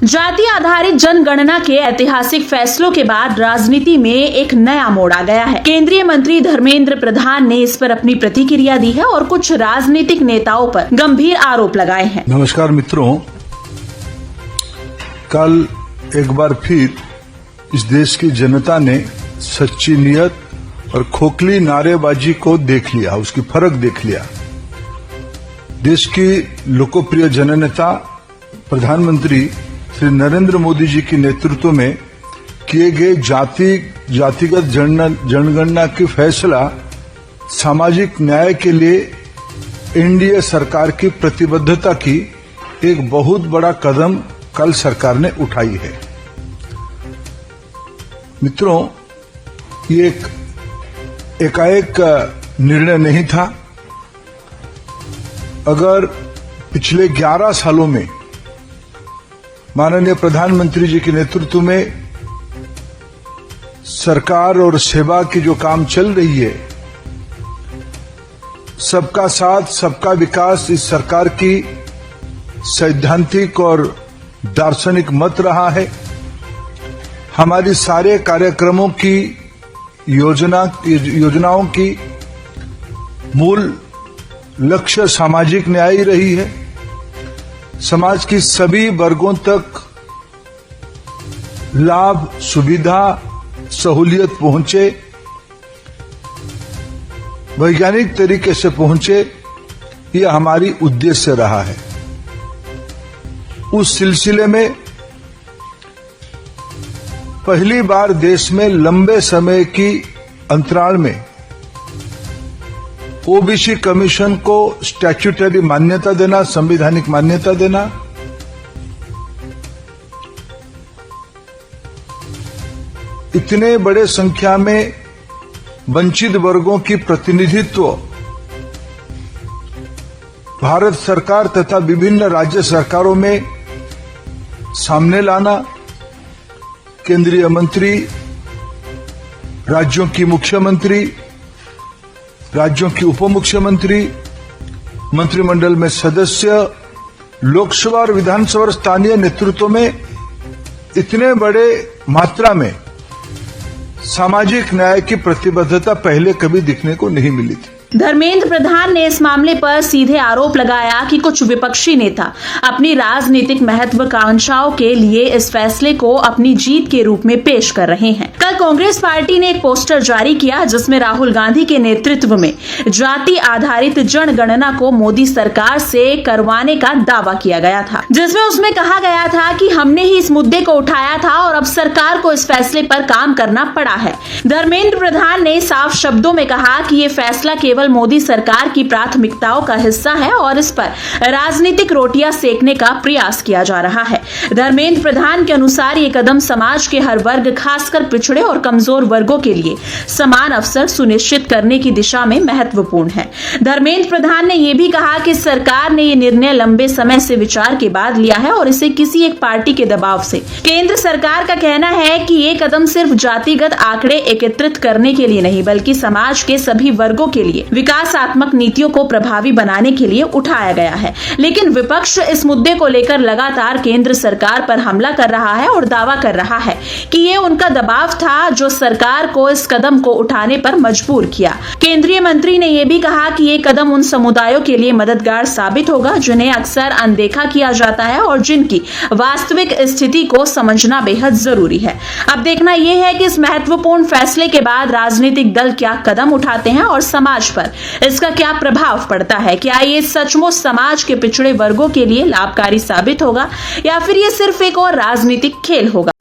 जाति आधारित जनगणना के ऐतिहासिक फैसलों के बाद राजनीति में एक नया मोड़ आ गया है। केंद्रीय मंत्री धर्मेंद्र प्रधान ने इस पर अपनी प्रतिक्रिया दी है और कुछ राजनीतिक नेताओं पर गंभीर आरोप लगाए हैं। नमस्कार मित्रों, कल एक बार फिर इस देश की जनता ने सच्ची नीयत और खोखली नारेबाजी को देख लिया, उसकी फर्क देख लिया। देश की लोकप्रिय जननेता प्रधानमंत्री श्री नरेंद्र मोदी जी के नेतृत्व में किए गए जातिगत जनगणना की फैसला सामाजिक न्याय के लिए एनडीए सरकार की प्रतिबद्धता की एक बहुत बड़ा कदम कल सरकार ने उठाई है। मित्रों, ये एक एकाएक निर्णय नहीं था। अगर पिछले 11 सालों में माननीय प्रधानमंत्री जी के नेतृत्व में सरकार और सेवा की जो काम चल रही है, सबका साथ सबका विकास इस सरकार की सैद्धांतिक और दार्शनिक मत रहा है। हमारी सारे कार्यक्रमों की योजनाओं की मूल लक्ष्य सामाजिक न्याय ही रही है। समाज की सभी वर्गों तक लाभ, सुविधा, सहूलियत पहुंचे, वैज्ञानिक तरीके से पहुंचे, यह हमारी उद्देश्य रहा है। उस सिलसिले में पहली बार देश में लंबे समय की अंतराल में ओबीसी कमीशन को स्टैट्यूटरी मान्यता देना, संवैधानिक मान्यता देना, इतने बड़े संख्या में वंचित वर्गों की प्रतिनिधित्व भारत सरकार तथा विभिन्न राज्य सरकारों में सामने लाना, केंद्रीय मंत्री, राज्यों की मुख्यमंत्री, राज्यों की उप मुख्यमंत्री, मंत्रिमंडल में सदस्य, लोकसभा और विधानसभा और स्थानीय नेतृत्व में इतने बड़े मात्रा में सामाजिक न्याय की प्रतिबद्धता पहले कभी दिखने को नहीं मिली थी। धर्मेंद्र प्रधान ने इस मामले पर सीधे आरोप लगाया कि कुछ विपक्षी नेता अपनी राजनीतिक महत्वाकांक्षाओं के लिए इस फैसले को अपनी जीत के रूप में पेश कर रहे हैं। कल कांग्रेस पार्टी ने एक पोस्टर जारी किया जिसमें राहुल गांधी के नेतृत्व में जाति आधारित जनगणना को मोदी सरकार से करवाने का दावा किया गया था, जिसमें उसमें कहा गया था कि हमने ही इस मुद्दे को उठाया था और अब सरकार को इस फैसले पर काम करना पड़ा है। धर्मेंद्र प्रधान ने साफ शब्दों में कहा कि ये फैसला केवल मोदी सरकार की प्राथमिकताओं का हिस्सा है और इस पर राजनीतिक रोटियां सेकने का प्रयास किया जा रहा है। धर्मेंद्र प्रधान के अनुसार ये कदम समाज के हर वर्ग, खासकर पिछड़े और कमजोर वर्गों के लिए समान अवसर सुनिश्चित करने की दिशा में महत्वपूर्ण है। धर्मेंद्र प्रधान ने यह भी कहा कि सरकार ने ये निर्णय लंबे समय से विचार के बाद लिया है और इसे किसी एक पार्टी के दबाव से। केंद्र सरकार का कहना है कि ये कदम सिर्फ जातिगत आंकड़े एकत्रित करने के लिए नहीं, बल्कि समाज के सभी वर्गों के लिए विकासात्मक नीतियों को प्रभावी बनाने के लिए उठाया गया है। लेकिन विपक्ष इस मुद्दे को लेकर लगातार केंद्र सरकार पर हमला कर रहा है और दावा कर रहा है कि ये उनका दबाव था जो सरकार को इस कदम को उठाने पर मजबूर किया। केंद्रीय मंत्री ने यह भी कहा कि ये कदम उन समुदायों के लिए मददगार साबित होगा जिन्हें अक्सर अनदेखा किया जाता है और जिनकी वास्तविक स्थिति को समझना बेहद जरूरी है। अब देखना यह है कि इस महत्वपूर्ण फैसले के बाद राजनीतिक दल क्या कदम उठाते हैं और समाज पर इसका क्या प्रभाव पड़ता है। क्या ये सचमुच समाज के पिछड़े वर्गों के लिए लाभकारी साबित होगा या फिर ये सिर्फ एक और राजनीतिक खेल होगा।